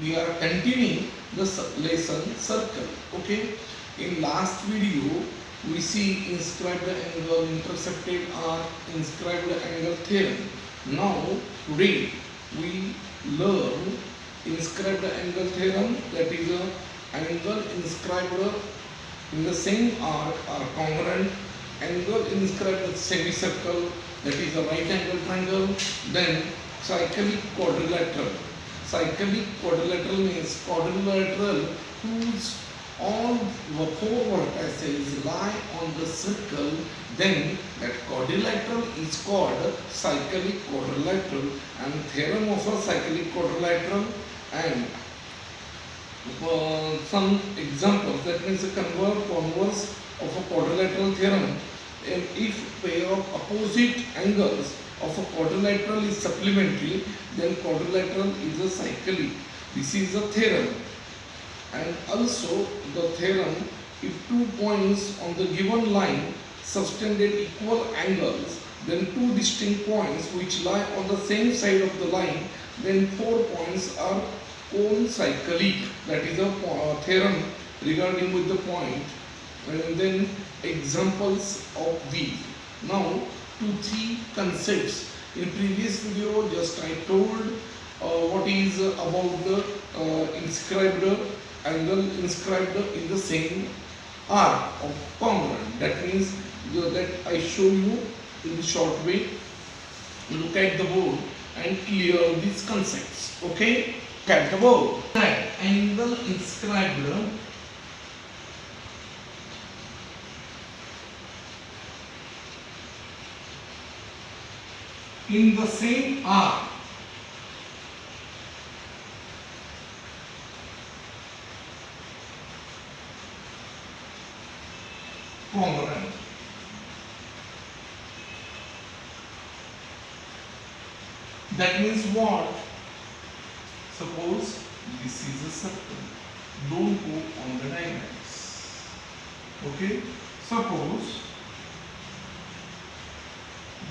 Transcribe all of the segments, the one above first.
we are continuing the lesson circle. Okay, in last video we see inscribed angle, intercepted arc, inscribed angle theorem. Now today we learn inscribed angle theorem, that is a angle inscribed in the same arc are congruent, angle inscribed in semicircle, that is a right angle triangle, then cyclic quadrilateral. Cyclic quadrilateral means quadrilateral whose all the four vertices lie on the circle, then that quadrilateral is called cyclic quadrilateral. And theorem of a cyclic quadrilateral and some examples, that means a converse of a quadrilateral theorem. And if pair of opposite angles of a quadrilateral is supplementary, then quadrilateral is a cyclic. This is a theorem. And also the theorem, if 2 points on the given line subtended equal angles, then 2 distinct points which lie on the same side of the line, then 4 points are concyclic. That is a theorem regarding with the point. And then examples of these. Now 2-3 concepts. In previous video just I told what is about the inscribed angle inscribed in the same arc of congruent. That means that I show you in short way. Look at the board and clear these concepts. Okay, look at the board. Right, angle inscribed in the same arc congruent. That means what? Suppose this is a circle. Don't go on the diagrams. Okay? Suppose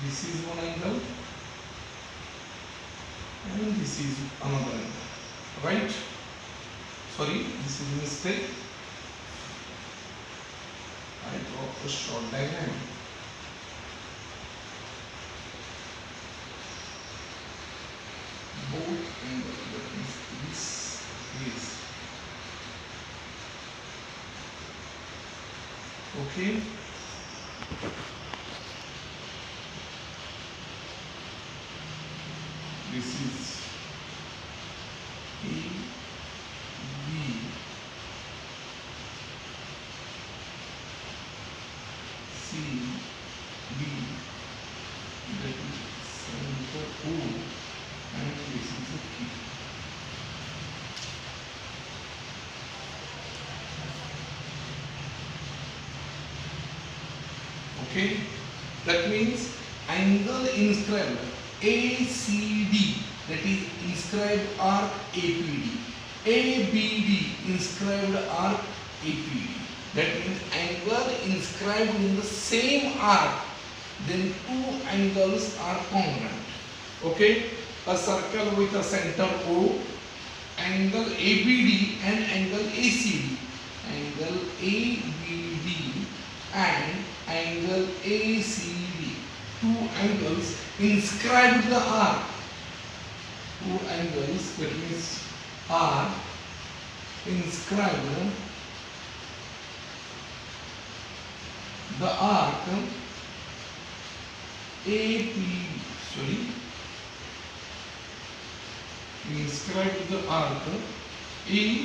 this is one angle and this is another angle. Right? Sorry, this is a mistake. I draw a short diagram. Both angles, that means this is. Okay. This is A, B, C, D, that is center O, and this is a Q. Okay, that means angle inscribed ACD, that is inscribed arc APD, ABD inscribed arc APD. That means angle inscribed in the same arc, then 2 angles are congruent. Okay, a circle with a center O, angle ABD and angle ACD, angle ABD and angle ACD, 2 angles inscribed the arc. 2 angles, that means arc inscribed the arc APD. Sorry, inscribed the arc ABD,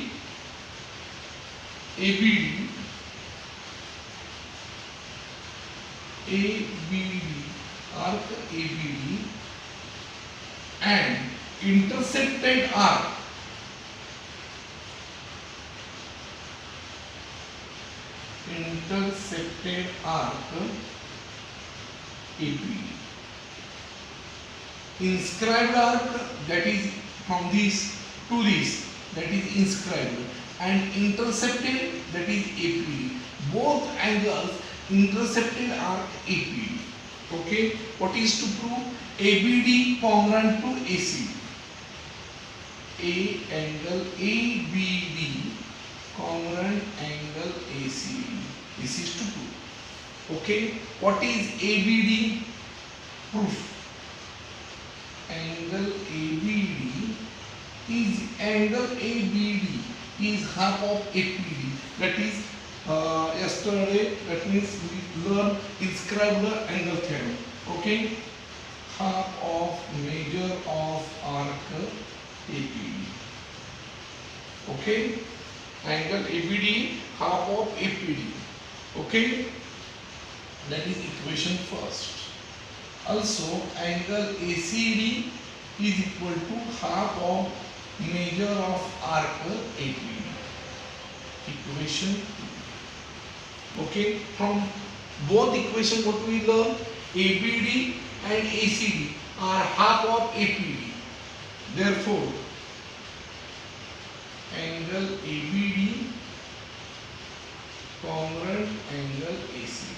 arc ABD and intercepted arc APD. Inscribed arc, that is from this to this, that is inscribed, and intercepted, that is APD. Both angles intercepted arc APD. Okay, what is to prove? ABD congruent to AC. A angle ABD congruent angle ACD. This is to prove. Okay, what is ABD? Proof. Angle ABD is half of APD. That is yesterday. That means we learned inscribed the angle theorem. Okay, half of measure of arc APD. Okay, angle ABD half of APD. Okay, that is equation first. Also, angle ACD is equal to half of measure of arc APD. Equation 2. Okay, from both equation what we learn, ABD and ACD are half of APD. Therefore, angle ABD congruent angle ACD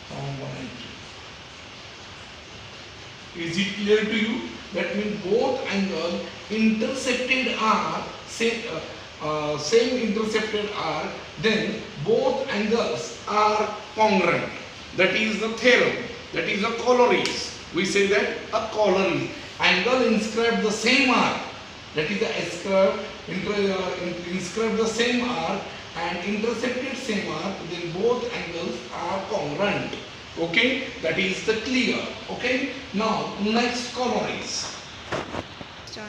from 1 and 2. Is it clear to you? That means both angles intersected are same intercepted arc, then both angles are congruent. That is the theorem. That is a corollary. We say that a corollary. Angle inscribed the same arc. That is the inscribed the same arc and intersected same arc. Then both angles are congruent. Okay, that is the clear. Okay, now next corollaries. Start.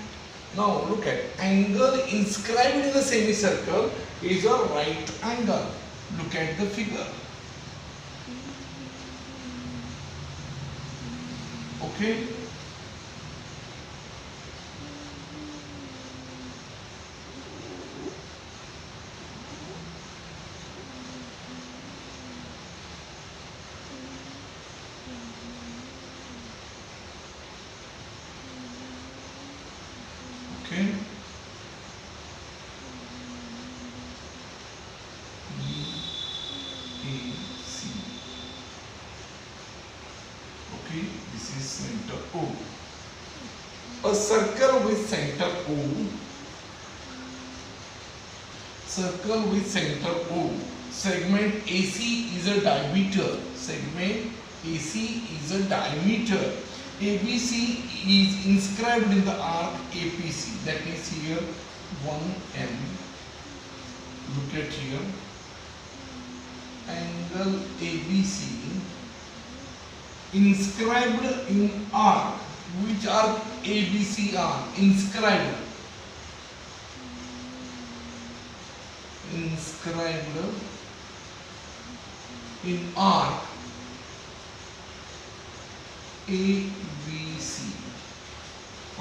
Now look at angle inscribed in the semicircle is a right angle. Look at the figure. Okay. Okay. BAC. Okay, this is center O. A circle with center O. Circle with center O. Segment AC is a diameter. Segment AC is a diameter. ABC is inscribed in the arc APC. That is here 1M. Look at here. Angle ABC inscribed in arc. Which arc ABC are? Inscribed. Inscribed in arc ABC.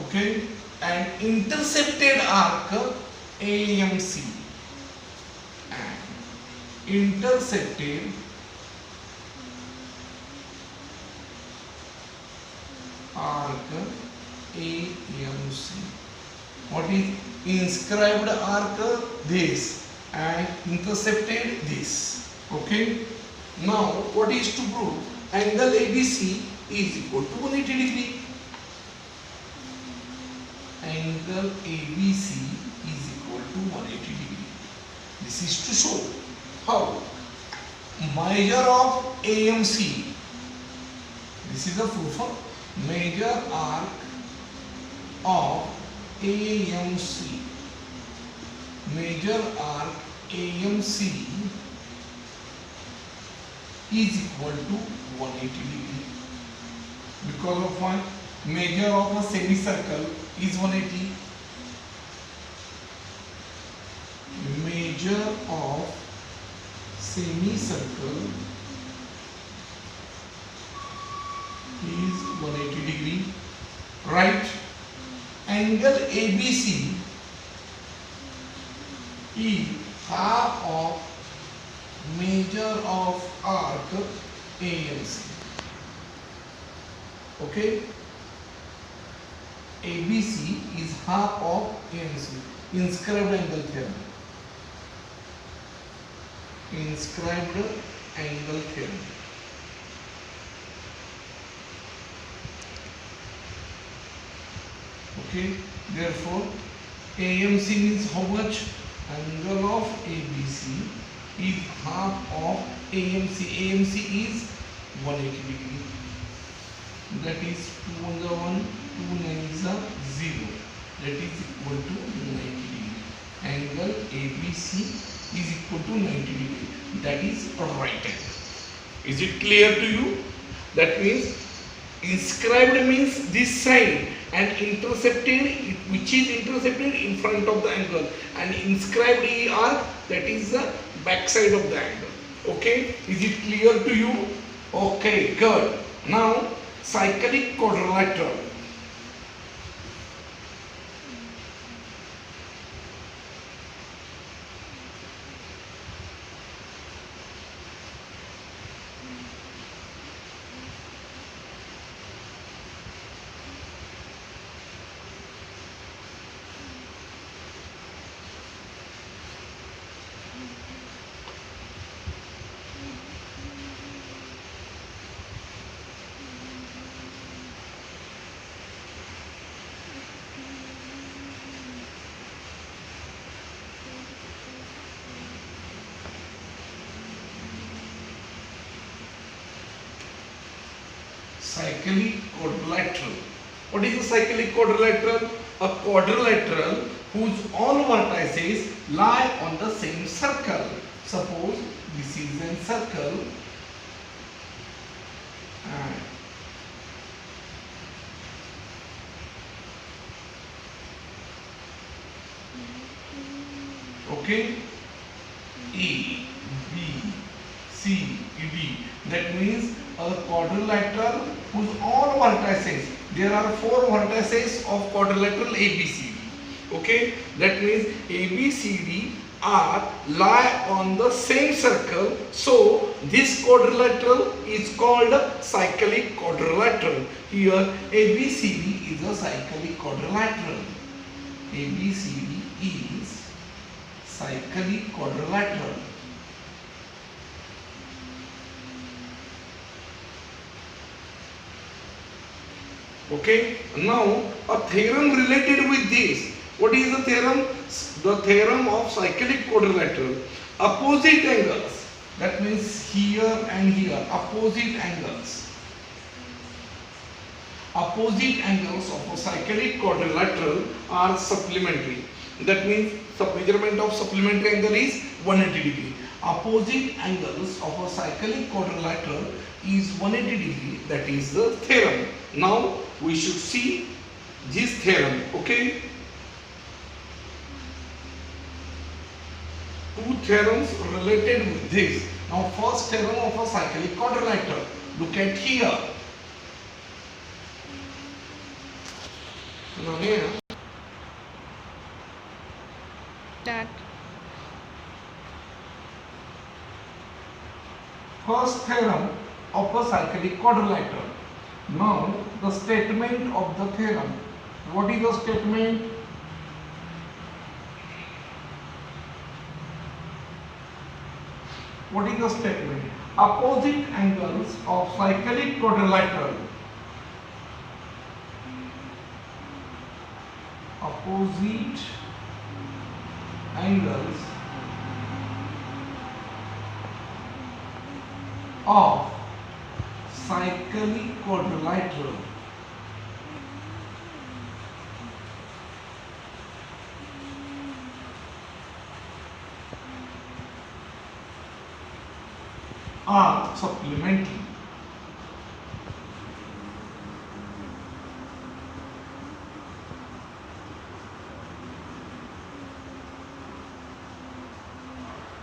Okay, and intercepted arc AMC. And intersected arc AMC. What is inscribed arc? This, and intercepted this. Okay, now what is to prove? Angle ABC is equal to 180 degree. Angle ABC is equal to 180 degree. This is to show how measure of AMC. This is the proof of measure arc of AMC. Measure arc AMC is equal to 180 degree. Because of what? Measure of a semicircle is 180. Measure of semicircle is 180 degree. Right? Angle ABC is half of measure of arc AMC. Okay, ABC is half of AMC. Inscribed angle theorem. Inscribed angle theorem. Okay, therefore AMC means how much? Angle of ABC is half of AMC. AMC is 180 degree. That is 2 on the 1, 2 9 is a 0. That is equal to 90 degree. Angle ABC is equal to 90 degree. That is right angle. Is it clear to you? That means inscribed means this side and intercepted, which is intercepted in front of the angle, and inscribed ER, that is the back side of the angle. Okay, is it clear to you? Okay, good. Now cyclic quadrilateral. Cyclic quadrilateral. What is a cyclic quadrilateral? A quadrilateral whose all vertices lie on the same circle. Suppose this is a circle and okay, A, B, C, D. That means a quadrilateral whose all vertices, there are 4 vertices of quadrilateral ABCD. Okay, that means ABCD are lie on the same circle. So this quadrilateral is called a cyclic quadrilateral. Here ABCD is a cyclic quadrilateral. ABCD is cyclic quadrilateral. Okay, now a theorem related with this. What is the theorem? The theorem of cyclic quadrilateral. Opposite angles, that means here and here, opposite angles. Opposite angles of a cyclic quadrilateral are supplementary. That means the measurement of supplementary angle is 180 degree. Opposite angles of a cyclic quadrilateral is 180 degree. That is the theorem. Now we should see this theorem. Okay, two theorems related with this. Now first theorem of a cyclic quadrilateral. Look at here. Now here that first theorem of a cyclic quadrilateral. Now the statement of the theorem. What is the statement? What is the statement? Opposite angles of cyclic quadrilateral. Opposite angles of cyclic quadrilateral are supplementary.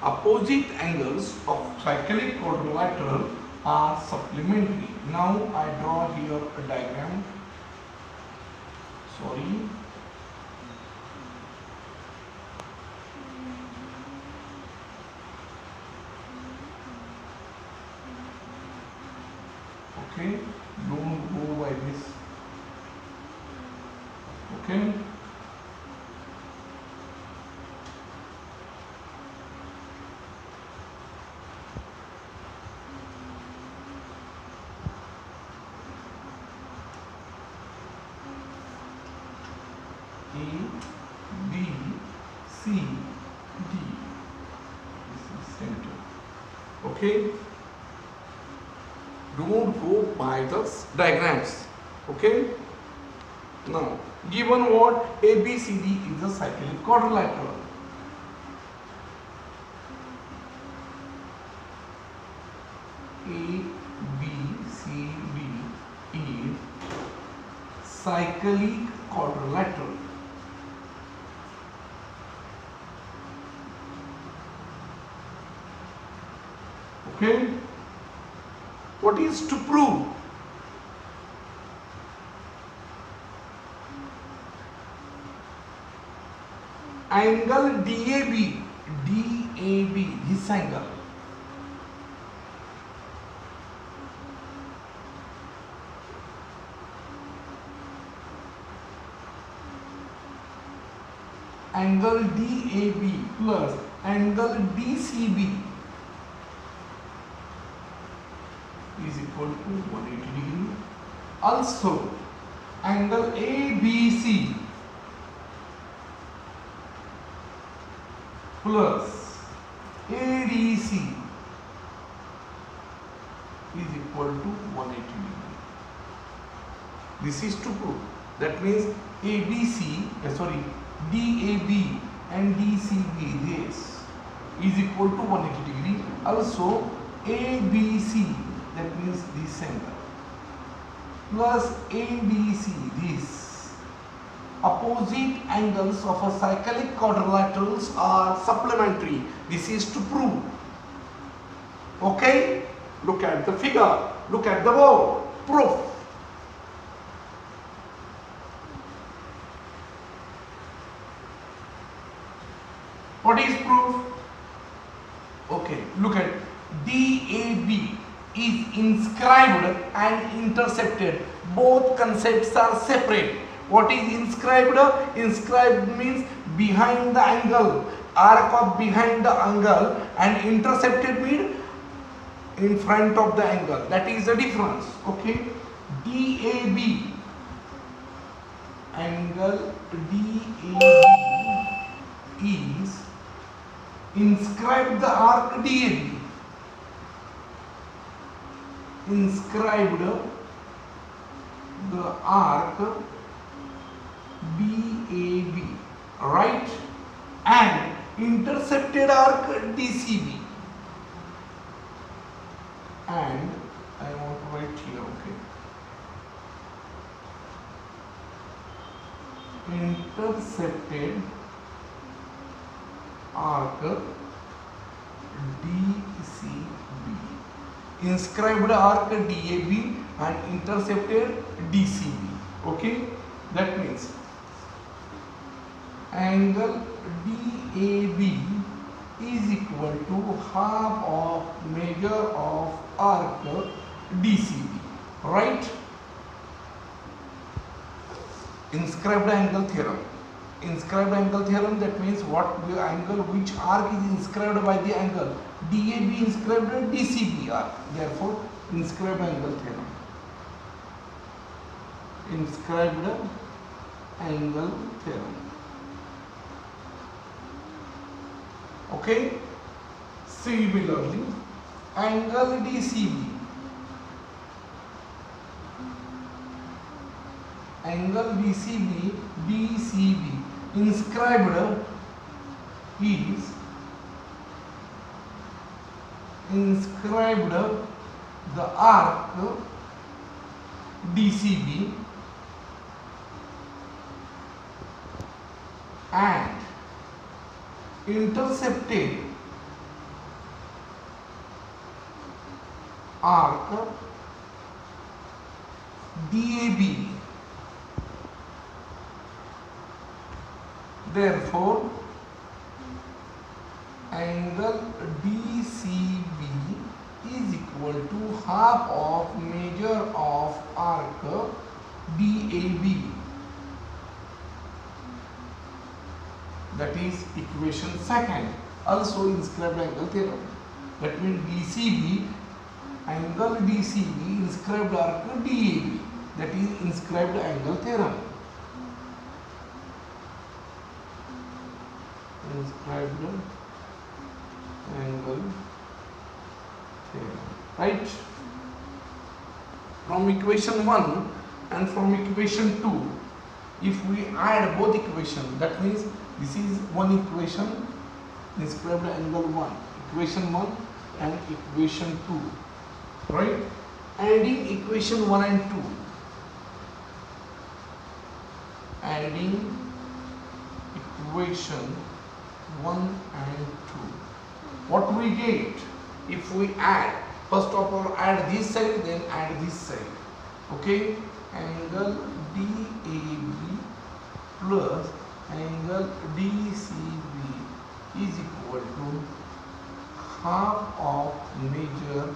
Opposite angles of cyclic quadrilateral are supplementary. Now I draw here a diagram. Sorry. Okay, don't go by this. Okay. A, B, This is center. Okay. Don't go by the diagrams. Okay. Now, given what ABCD is a cyclic quadrilateral. ABCD is cyclic quadrilateral. Okay. What is to prove? Angle DAB, this angle. Angle DAB plus angle DCB is equal to 180 degree. Also, angle ABC plus ADC is equal to 180 degree. This is to prove. That means DAB and DCB this is equal to 180 degree. Also ABC, that means this angle, plus ADC, this. Opposite angles of a cyclic quadrilaterals are supplementary. This is to prove. Okay, look at the figure, look at the board. Proof. What is proof? Okay, look at DAB is inscribed and intercepted. Both concepts are separate. What is inscribed? Inscribed means behind the angle, arc of behind the angle, and intercepted means in front of the angle. That is the difference. Okay, DAB, angle DAB is inscribed the arc DAB, inscribed the arc DAB, right, and intercepted arc DCB. And I want to write here, okay, intercepted arc DCB, inscribed arc DAB and intercepted DCB. Okay, that means angle DAB is equal to half of measure of arc DCB, right? Inscribed angle theorem. Inscribed angle theorem, that means what the angle, which arc is inscribed by the angle DAB inscribed DCB arc. Therefore, inscribed angle theorem. Inscribed angle theorem. Okay. Similarly, angle DCB. Angle DCB inscribed is inscribed the arc DCB and intercepted arc DAB. Therefore, angle DCB is equal to half of measure of arc DAB. That is equation second. Also inscribed angle theorem. That means DCB, angle DCB inscribed arc DAB. That is inscribed angle theorem. inscribed angle theorem, right? From equation 1 and from equation 2, if we add both equations, that means this is one equation, inscribed angle 1, equation 1 and equation 2, right? Adding equation 1 and 2, adding equation 1 and 2, what we get if we add? First of all, add this side, then add this side. Okay, angle DAB plus angle DCB is equal to half of major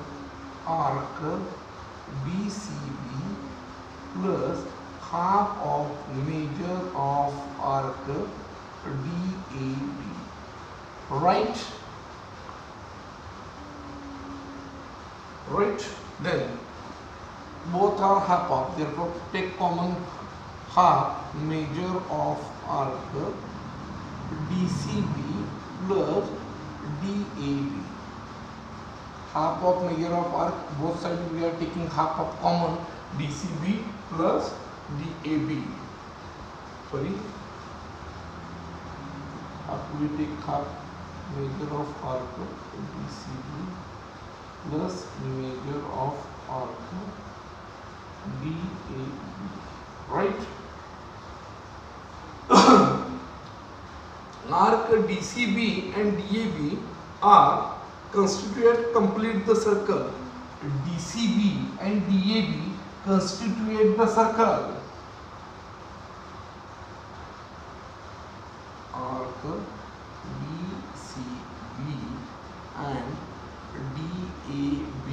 arc BCB plus half of major of arc DAB, right? Right, then both are half of, therefore take common half major of arc DCB plus DAB. Half of major of arc, both sides we are taking half of common, DCB plus DAB. Sorry, after we take half major of arc DCB plus major of arc DAB, right? Arc DCB and DAB are constitute complete the circle. DCB and DAB constitute the circle. Arc BCB and DAB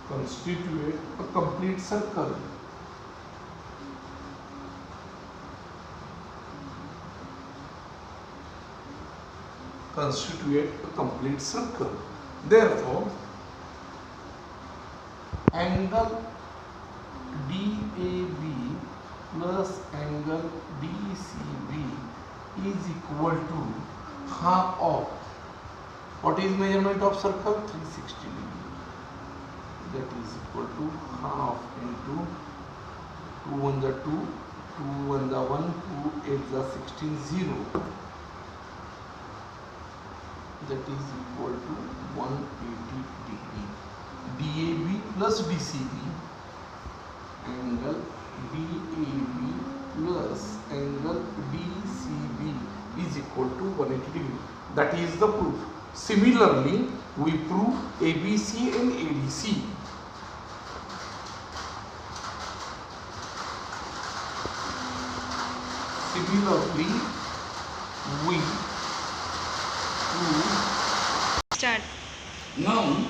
constitute a complete circle. Constitute a complete circle. Therefore, angle DAB plus angle DCB is equal to half of, what is measurement of circle? 360 degree. That is equal to half into 2 1 the 2, 2 1 the 1, 2 8 the 16, 0. That is equal to 180 degree. DAB plus DCB, angle DAB plus angle DCB is equal to 180 degree. That is the proof. Similarly, we prove ABC and ADC. Similarly, we Start. now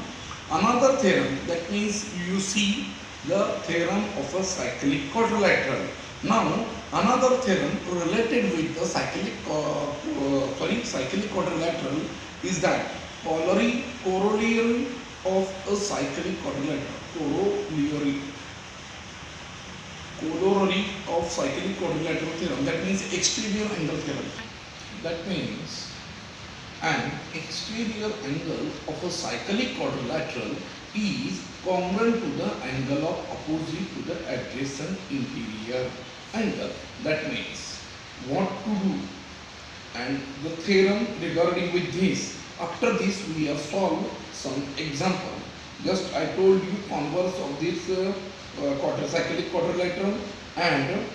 another theorem, that means you see the theorem of a cyclic quadrilateral. Now another theorem related with the cyclic quadrilateral is that corollary of a cyclic quadrilateral. Corollary of cyclic quadrilateral theorem, that means exterior angle theorem. That means an exterior angle of a cyclic quadrilateral is congruent to the angle of opposite to the adjacent interior angle. That means what to do, and the theorem regarding with this. After this we have solved some example. Just I told you converse of this cyclic quadrilateral and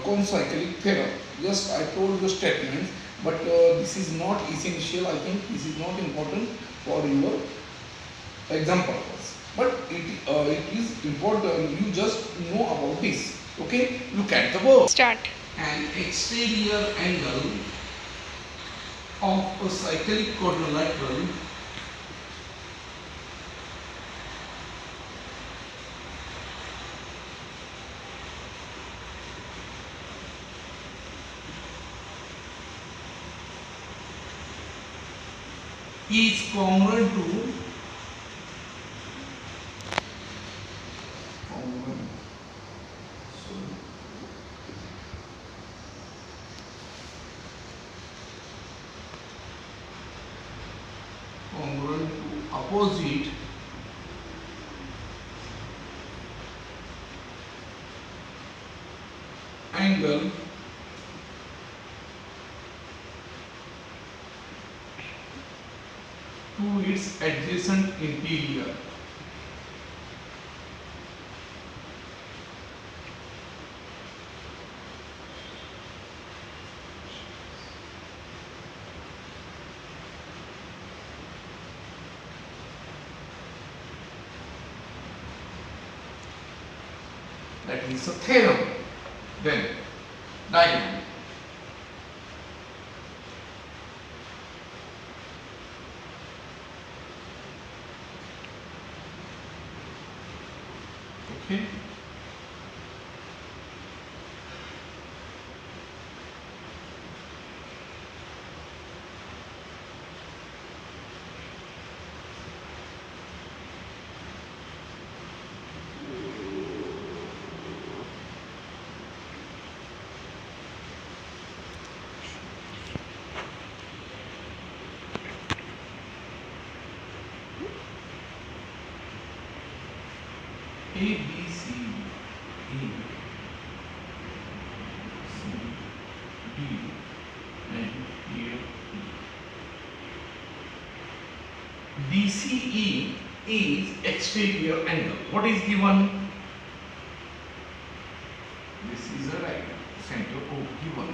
concyclic theorem. Just I told the statements, but this is not essential. I think this is not important for your exam purpose. But it is important. You just know about this. Okay. Look at the word. Start. An exterior angle of a cyclic quadrilateral is congruent to opposite angle to its adjacent interior. That is a theorem. Then diagram. Okay. A, B, C, A, C, D, and here DCE is exterior angle. What is given? This is a diagram. Center O given.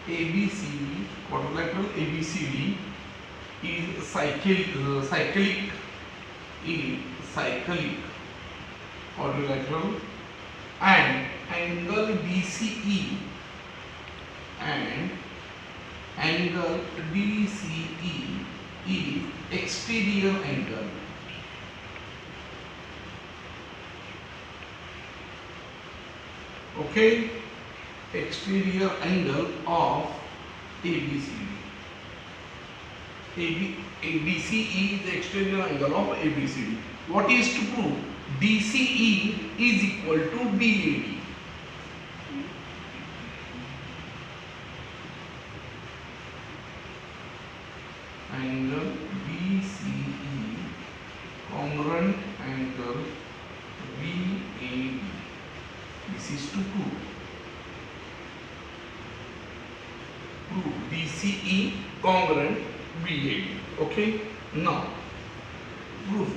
ABCD, quadrilateral ABCD is cyclic quadrilateral, and angle DCE is exterior angle. Okay, exterior angle of ABCD. DCE is the exterior angle of ABCD. What is to prove? DCE is equal to DAD. Angle DCE congruent angle VAD. This is to prove. DCE congruent VAD. Okay. Now proof.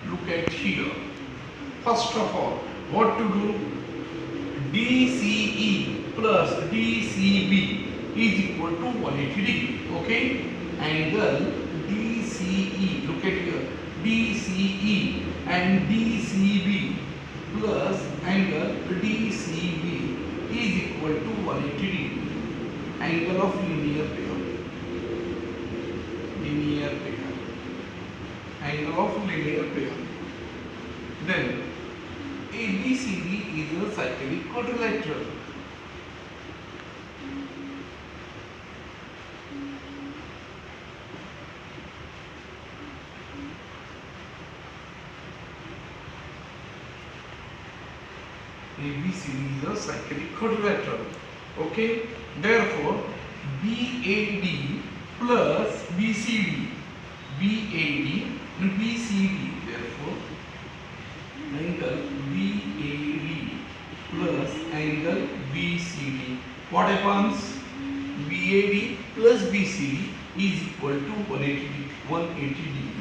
Look at here. First of all, what to do? DCE plus DCB is equal to 180 degree. Okay. Angle DCE. Look at here. DCE and DCB plus angle DCB is equal to 180 degree. Angle of linear pair. Linear pair. Angle of linear pair. Then ABCD is a cyclic quadrilateral. ABCD is a cyclic quadrilateral. Okay. Therefore, BAD plus BCD. BAD and BCD. Therefore, angle BAD plus angle BCD. What happens? BAD plus BCD is equal to 180 degree.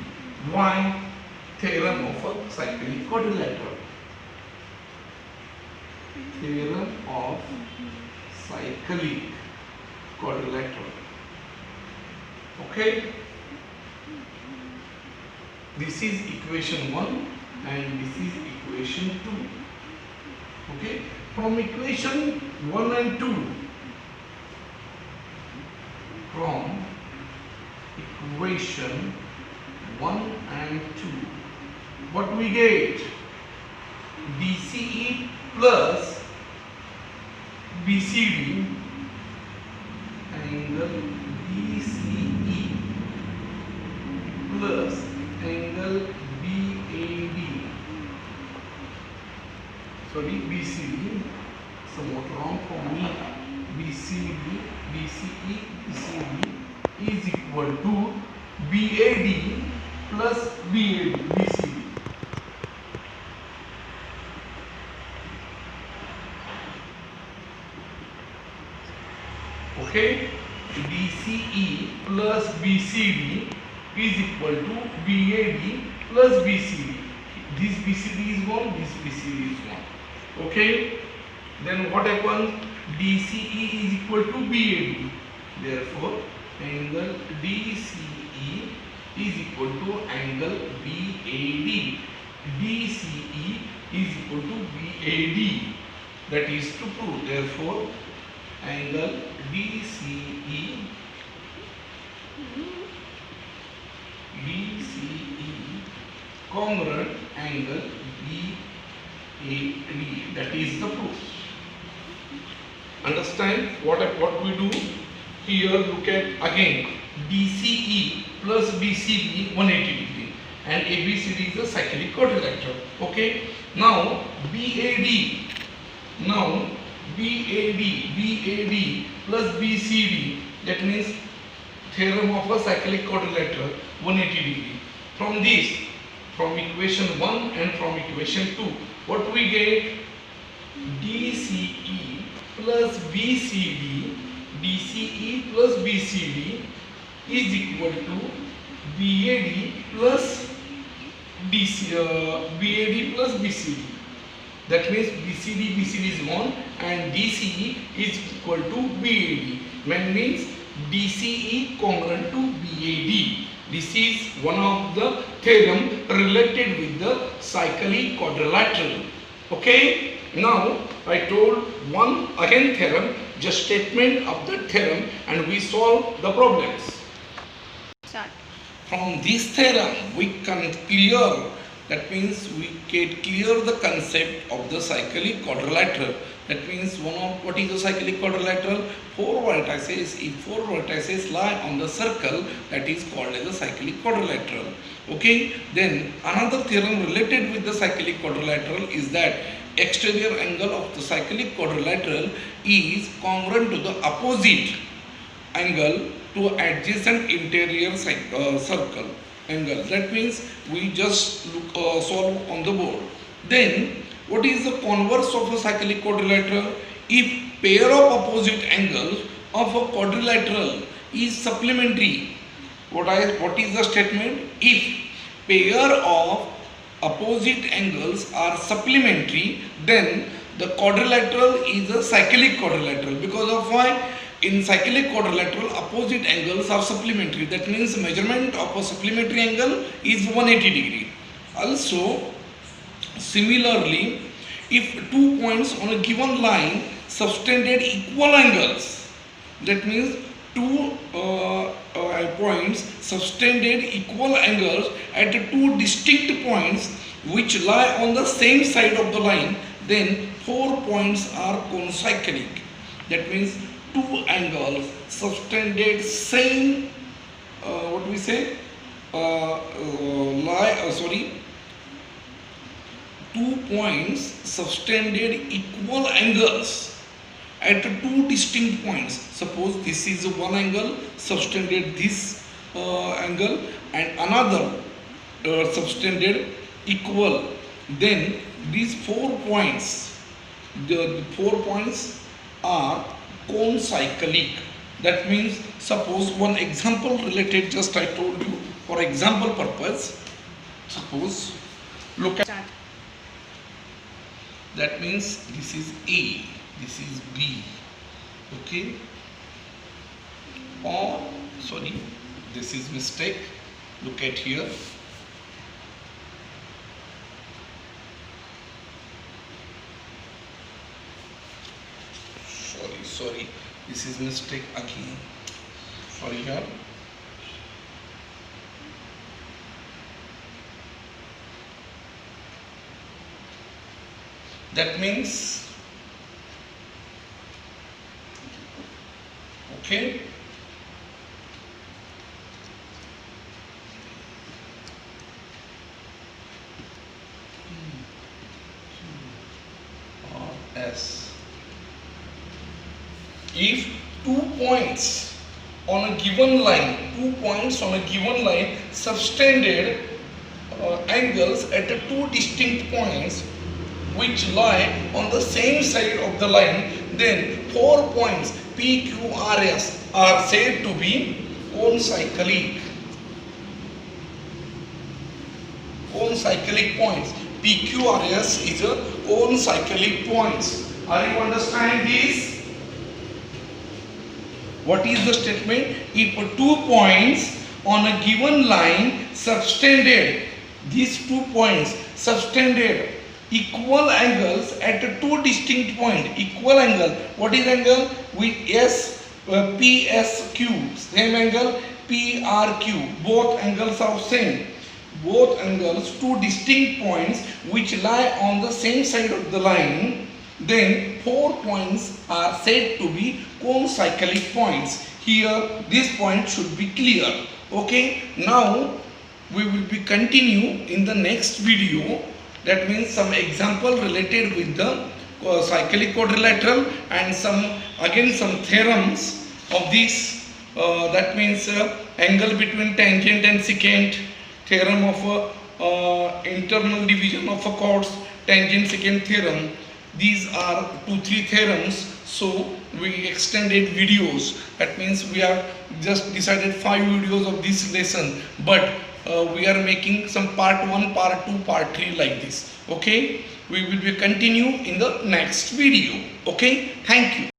Why? Theorem of a cyclic quadrilateral. Theorem of cyclic quadrilateral. Okay. This is equation 1 and this is equation 2. Okay. From equation 1 and 2. From equation 1 and 2. What we get? DCE plus BCD, angle BCE plus angle BAD, sorry, BCD, somewhat wrong for me, BCD, BCE, BCD is equal to BAD plus BAD, BCD. Okay, BCE plus BCD is equal to BAD plus BCD. This BCD is 1, this BCD is 1. Okay, then what happens? DCE is equal to BAD. Therefore, angle DCE is equal to angle BAD. DCE is equal to BAD. That is to prove. Therefore, angle DCE congruent angle BAD. That is the proof. Understand what we do here? Look at again, DCE plus BCD 180 degree and ABCD is a cyclic quadrilateral. Okay, now BAD plus BCD, that means theorem of a cyclic quadrilateral 180 degree. From this, from equation 1 and from equation 2, what we get? DCE plus BCD, DCE plus BCD is equal to BAD plus BCD. That means BCD is 1 and DCE is equal to BAD. When means DCE congruent to BAD. This is one of the theorem related with the cyclic quadrilateral. Okay. Now I told one again theorem, just statement of the theorem, and we solve the problems. Start. From this theorem we can clear, that means we can clear the concept of the cyclic quadrilateral. That means what is the cyclic quadrilateral? 4 vertices. If 4 vertices lie on the circle, that is called as a cyclic quadrilateral. Okay. Then another theorem related with the cyclic quadrilateral is that exterior angle of the cyclic quadrilateral is congruent to the opposite angle to adjacent interior circle angle. That means we just solve on the board. Then what is the converse of a cyclic quadrilateral? If pair of opposite angles of a quadrilateral is supplementary, what is the statement? If pair of opposite angles are supplementary, then the quadrilateral is a cyclic quadrilateral. Because of why? In cyclic quadrilateral, opposite angles are supplementary. That means measurement of a supplementary angle is 180 degree. Also, similarly, if 2 points on a given line subtended equal angles, that means 2 points subtended equal angles at 2 distinct points which lie on the same side of the line, then 4 points are concyclic. That means 2 angles subtended same, 2 points subtended equal angles at 2 distinct points. Suppose this is one angle subtended this angle and another subtended equal, then these 4 points, the 4 points are concyclic. That means suppose one example related, just I told you for example purpose. Suppose look at, Start. that means this is A, this is B, okay, or sorry, this is mistake, look at here, sorry, this is mistake again, sorry here. That means Okay. S. If 2 points on a given line, 2 points on a given line subtended angles at two distinct points which lie on the same side of the line, then 4 points P, Q, R, S are said to be concyclic. Concyclic points. P, Q, R, S is a concyclic points. Are you understanding this? What is the statement? If 2 points on a given line subtended, these 2 points subtended equal angles at two distinct points. Equal angle. What is angle? With S, P, S, Q. Same angle, P, R, Q. Both angles are same. Both angles, two distinct points which lie on the same side of the line, then 4 points are said to be concyclic points. Here this point should be clear. Okay, now we will be continue in the next video. That means some example related with the cyclic quadrilateral and some theorems of this. That means angle between tangent and secant, theorem of internal division of a chords, tangent secant theorem. These are 2-3 theorems. So we extended videos. That means we have just decided 5 videos of this lesson, but we are making some part 1, part 2, part 3 like this. Okay, we will be continue in the next video. Okay, thank you.